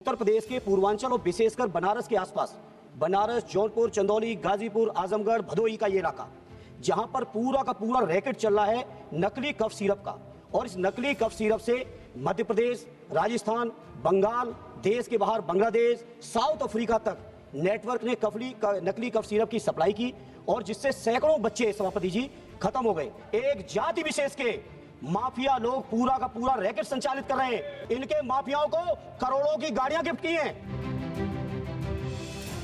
उत्तर प्रदेश के पूर्वांचल और विशेषकर बनारस के आसपास, बनारस, जौनपुर, चंदौली, गाजीपुर, आजमगढ़, भदोही का ये इलाका, जहां पर पूरा का पूरा रैकेट चल रहा है नकली कफ सिरप का। और इस नकली कफ सिरप से मध्य प्रदेश, राजस्थान, बंगाल, देश के बाहर बांग्लादेश, साउथ अफ्रीका तक नेटवर्क ने नकली कफ सिरप की सप्लाई की और जिससे सैकड़ों बच्चे, सभापति जी, खत्म हो गए। एक जाति विशेष के माफिया लोग पूरा का पूरा रैकेट संचालित कर रहे हैं। इनके माफियाओं को करोड़ों की गाड़ियां गिफ्ट की हैं।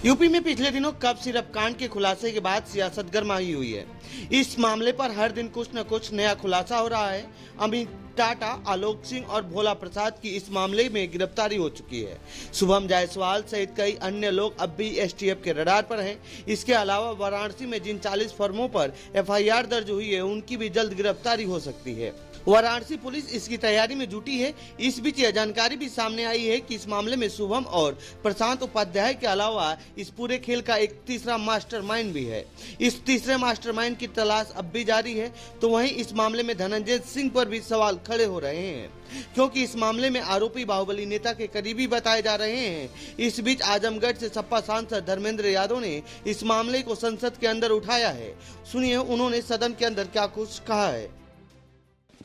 यूपी में पिछले दिनों कफ सिरप कांड के खुलासे के बाद सियासत गर्माई हुई है। इस मामले पर हर दिन कुछ न कुछ नया खुलासा हो रहा है। अमित टाटा, आलोक सिंह और भोला प्रसाद की इस मामले में गिरफ्तारी हो चुकी है। शुभम जायसवाल सहित कई अन्य लोग अब भी एसटीएफ के रडार पर हैं। इसके अलावा वाराणसी में जिन 40 फर्मों पर एफआईआर दर्ज हुई है, उनकी भी जल्द गिरफ्तारी हो सकती है। वाराणसी पुलिस इसकी तैयारी में जुटी है। इस बीच यह जानकारी भी सामने आई है कि इस मामले में शुभम और प्रशांत उपाध्याय के अलावा इस पूरे खेल का एक तीसरा मास्टरमाइंड भी है। इस तीसरे मास्टरमाइंड की तलाश अब भी जारी है। तो वहीं इस मामले में धनंजय सिंह पर भी सवाल खड़े हो रहे हैं, क्योंकि इस मामले में आरोपी बाहुबली नेता के करीबी बताए जा रहे हैं। इस बीच आजमगढ़ से सपा सांसद धर्मेंद्र यादव ने इस मामले को संसद के अंदर उठाया है। सुनिए उन्होंने सदन के अंदर क्या कुछ कहा है।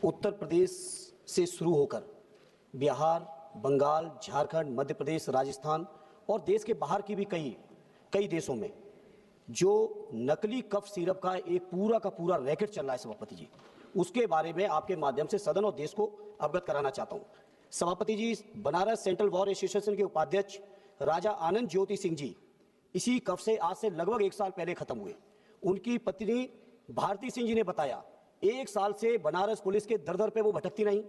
उत्तर प्रदेश से शुरू होकर बिहार, बंगाल, झारखंड, मध्य प्रदेश, राजस्थान और देश के बाहर की भी कई देशों में जो नकली कफ सिरप का एक पूरा का पूरा रैकेट चल रहा है, सभापति जी, उसके बारे में आपके माध्यम से सदन और देश को अवगत कराना चाहता हूं। सभापति जी, बनारस सेंट्रल बार एसोसिएशन के उपाध्यक्ष राजा आनंद ज्योति सिंह जी इसी कफ से आज से लगभग 1 साल पहले खत्म हुए। उनकी पत्नी भारती सिंह जी ने बताया 1 साल से बनारस पुलिस के दर दर पे वो भटकती नहीं,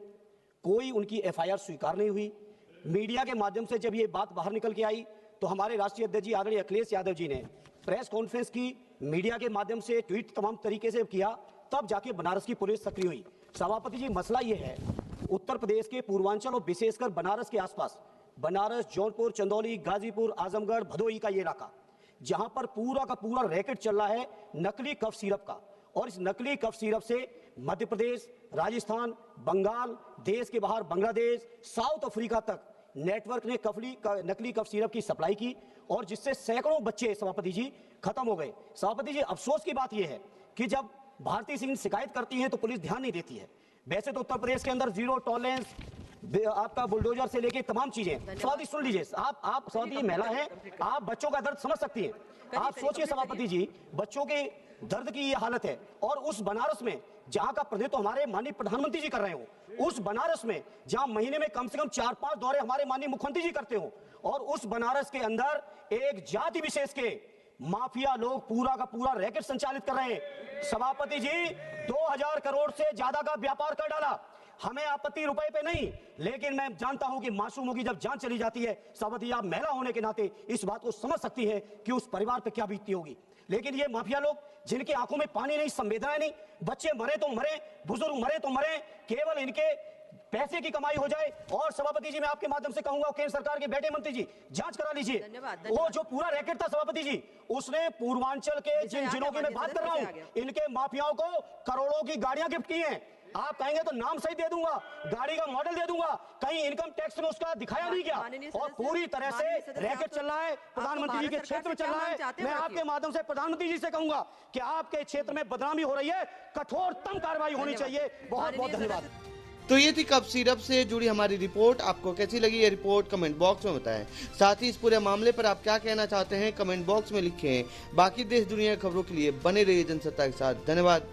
कोई उनकी एफआईआर स्वीकार नहीं हुई। मीडिया के माध्यम से जब ये बात बाहर निकल के आई तो हमारे राष्ट्रीय अध्यक्ष जी आदरणीय अखिलेश यादव जी ने प्रेस कॉन्फ्रेंस की, मीडिया के माध्यम से ट्वीट तमाम तरीके से किया, तब जाके बनारस की पुलिस सक्रिय हुई। सभापति जी, मसला ये है, उत्तर प्रदेश के पूर्वांचल और विशेषकर बनारस के आसपास, बनारस, जौनपुर, चंदौली, गाजीपुर, आजमगढ़, भदोही का ये इलाका, जहां पर पूरा का पूरा रैकेट चल रहा है नकली कफ सिरप का। और इस नकली कफ सिरप से मध्य प्रदेश, राजस्थान, बंगाल, देश के बाहर बांग्लादेश, साउथ अफ्रीका तक नेटवर्क ने नकली कफ सिरप की सप्लाई की और जिससे सैकड़ों बच्चे, सभापति जी, खत्म हो गए। सभापति जी, अफसोस की बात यह है कि जब भारती सिंह शिकायत करती हैं तो पुलिस ध्यान नहीं देती है। वैसे तो उत्तर प्रदेश के अंदर जीरो टॉलरेंस, आपका बुलडोजर से लेके तमाम चीजें। सभापति सुन लीजिए, आप सभापति महिला हैं, आप बच्चों का दर्द समझ सकती हैं। आप सोचिए सभापति जी, बच्चों के दर्द की ये हालत है और उस बनारस में जहां का प्रतिनिधित्व हमारे माननीय प्रधानमंत्री जी कर रहे हो, उस बनारस में जहां महीने में कम से कम 4-5 दौरे हमारे माननीय मुख्यमंत्री जी करते हो, और उस बनारस के अंदर एक जाति विशेष के माफिया लोग पूरा का पूरा रैकेट संचालित कर रहे हैं। सभापति जी, 2000 करोड़ से ज्यादा का व्यापार कर डाला। हमें आपत्ति रुपए पे नहीं, लेकिन मैं जानता हूं कि मासूमों की जब जान चली जाती है, सभापति, आप महिला होने के नाते इस बात को समझ सकती है कि उस परिवार पे क्या बीतती होगी। लेकिन ये माफिया लोग, जिनकी आंखों में पानी नहीं, संवेदनाएं नहीं, बच्चे मरे तो मरे, बुजुर्ग मरे तो मरे, केवल इनके पैसे की कमाई हो जाए। और सभापति जी, मैं आपके माध्यम से कहूंगा, केंद्र सरकार के बेटे मंत्री जी, जांच करा लीजिए। वो जो पूरा रैकेट था सभापति जी, उसने पूर्वांचल के जिन जिलों की मैं बात कर रहा हूं, इनके माफियाओं को करोड़ों की गाड़ियां गिफ्ट की हैं। आप कहेंगे तो नाम सही दे दूंगा, गाड़ी का मॉडल दे दूंगा, कहीं इनकम टैक्स में उसका दिखाया नहीं गया और पूरी तरह से रैकेट चल रहा है। प्रधानमंत्री जी के क्षेत्र में चल रहा है। मैं आपके माध्यम से प्रधानमंत्री जी से कहूंगा कि आपके क्षेत्र में बदनामी हो रही है, कठोरतम कार्रवाई होनी चाहिए। बहुत बहुत धन्यवाद। तो ये थी कफ सिरप से जुड़ी हमारी रिपोर्ट। आपको कैसी लगी ये रिपोर्ट कमेंट बॉक्स में बताएं। साथ ही इस पूरे मामले पर आप क्या कहना चाहते हैं कमेंट बॉक्स में लिखें। बाकी देश दुनिया की खबरों के लिए बने रहिए जनसत्ता के साथ। धन्यवाद।